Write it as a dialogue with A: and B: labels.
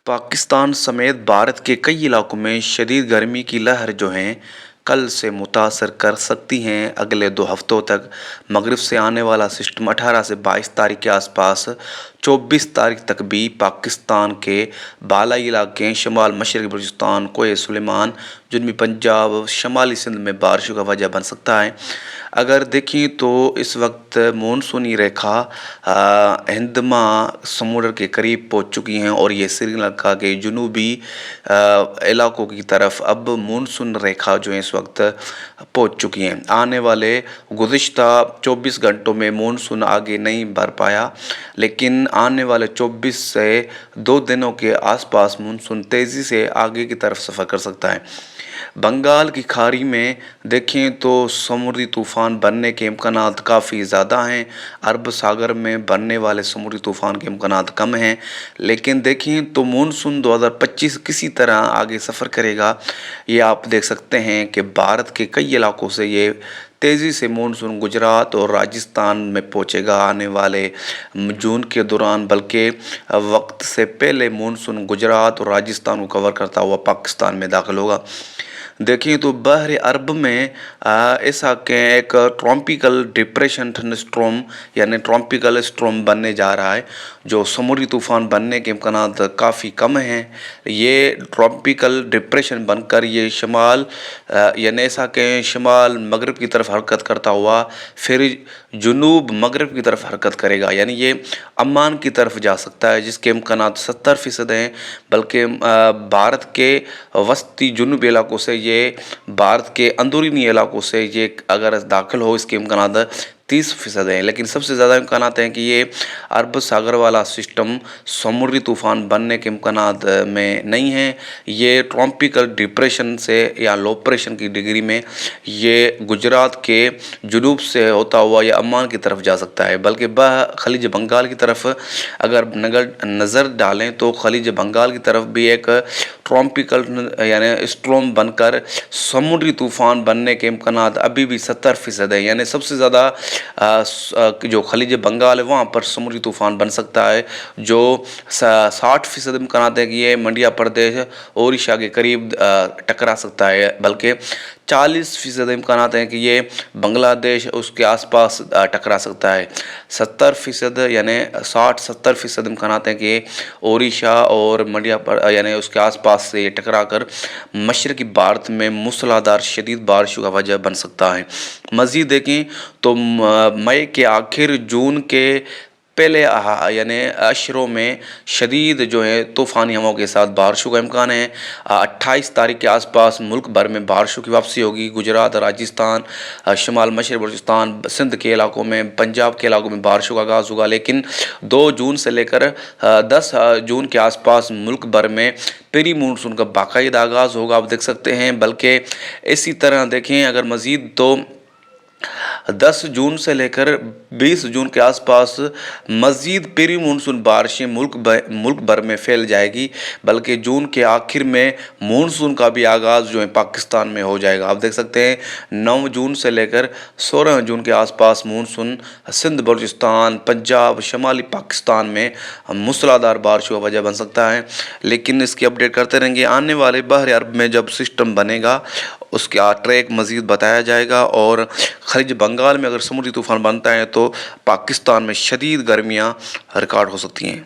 A: पाकिस्तान समेत भारत के कई इलाकों में शदीद गर्मी की लहर जो हैं कल से मुतासर कर सकती हैं। अगले 2 हफ्तों तक मगरिब से आने वाला सिस्टम 18 से 22 तारीख के आसपास 24 तारीख तक भी पाकिस्तान के बालाई इलाके शमाल मशरक़ी बलूचिस्तान कोहे सुलेमान जनूबी पंजाब शमाली सिंध में बारिशों का वजह बन सकता है। अगर देखें तो इस वक्त मानसूनी रेखा हिंद महासागर के करीब पहुंच चुकी हैं और ये श्रीलंका के जनूबी इलाकों की तरफ अब मानसून रेखा जो है इस वक्त पहुंच चुकी हैं। आने वाले गुज़िश्ता 24 घंटों में मानसून आगे नहीं बढ़ पाया, लेकिन आने वाले 24 से 2 दिनों के आसपास मानसून तेज़ी से आगे की तरफ सफ़र कर सकता है। बंगाल की खाड़ी में देखें तो समुद्री तूफ़ान बनने के इम्कानात काफ़ी ज़्यादा हैं। अरब सागर में बनने वाले समुद्री तूफ़ान के इम्कानात कम हैं, लेकिन देखें तो मानसून 2025 किसी तरह आगे सफ़र करेगा। ये आप देख सकते हैं कि भारत के कई इलाकों से ये तेज़ी से मानसून गुजरात और राजस्थान में पहुंचेगा आने वाले जून के दौरान, बल्कि वक्त से पहले मानसून गुजरात और राजस्थान को कवर करता हुआ पाकिस्तान में दाखिल होगा। देखें तो बहर अरब में इस के एक ट्रॉपिकल डिप्रेशन थंडरस्टॉर्म यानी ट्रॉपिकल स्टॉर्म बनने जा रहा है, जो समुद्री तूफ़ान बनने के इम्कानात काफ़ी कम हैं। ये ट्रॉपिकल डिप्रेशन बनकर ये शमाल यानी ऐसा के शमाल मगरब की तरफ हरकत करता हुआ फिर जुनूब मगरब की तरफ हरकत करेगा, यानी ये अम्मान की तरफ जा सकता है, जिसके इम्कानात 70% हैं। बल्कि भारत के वस्ती जुनूबी इलाकों से ये भारत के अंदरूनी इलाकों से ये अगर दाखिल हो इसके इम्कानात 30% हैं। लेकिन सबसे ज़्यादा इम्कानात हैं कि ये अरब सागर वाला सिस्टम समुद्री तूफ़ान बनने के इम्कानात में नहीं है। ये ट्रॉपिकल डिप्रेशन से या लो प्रेशन की डिग्री में ये गुजरात के जुनूब से होता हुआ ये अम्मान की तरफ जा सकता है। बल्कि खलीज बंगाल की तरफ अगर नज़र डालें तो खलीज बंगाल की तरफ भी एक ट्रॉपिकल यानी स्टॉर्म बनकर समुद्री तूफ़ान बनने के इम्कानात अभी भी 70% है। यानी सबसे ज़्यादा जो खलीज बंगाल है वहाँ पर समुद्री तूफ़ान बन सकता है, जो 60% इम्कानात है कि ये मध्य प्रदेश ओडिशा के करीब टकरा सकता है। बल्कि 40% इम्कानात हैं कि ये बांग्लादेश उसके आसपास टकरा सकता है। 70% यानी 60-70% इम्कानात हैं कि ओडिशा और यानी उसके आसपास से टकरा कर मशरक़ी भारत में मूसलाधार शदीद बारिशों का वजह बन सकता है। मज़ीद देखें तो मई के आखिर जून के पहले यानी अशरों में शदीद जो है तूफ़ानी हवाओं के साथ बारिशों का इम्कान है। 28 तारीख के आसपास मुल्क भर में बारिशों की वापसी होगी। गुजरात, राजस्थान, शमाल मशरक़ी बलूचिस्तान, सिंध के इलाकों में, पंजाब के इलाकों में बारिशों का आगाज़ होगा। लेकिन 2 जून से लेकर 10 जून के आसपास मुल्क भर में प्री मानसून का बाकायदा आगाज़ होगा, आप देख सकते हैं। बल्कि इसी तरह देखें अगर मज़ीद तो 10 जून से लेकर 20 जून के आसपास मज़ीद प्री मानसून बारिशें मुल्क भर में फैल जाएगी। बल्कि जून के आखिर में मानसून का भी आगाज़ जो है पाकिस्तान में हो जाएगा। आप देख सकते हैं 9 जून से लेकर 16 जून के आसपास मानसून सिंध, बलूचिस्तान, पंजाब, शमाली पाकिस्तान में मूसलाधार बारिशों का वजह बन सकता है। लेकिन इसकी अपडेट करते रहेंगे। आने वाले बहर अरब में जब सिस्टम बनेगा उसका ट्रैक मज़ीद बताया जाएगा। और खलीज बंगाल में अगर समुद्री तूफ़ान बनता है तो पाकिस्तान में शदीद गर्मियाँ रिकॉर्ड हो सकती हैं।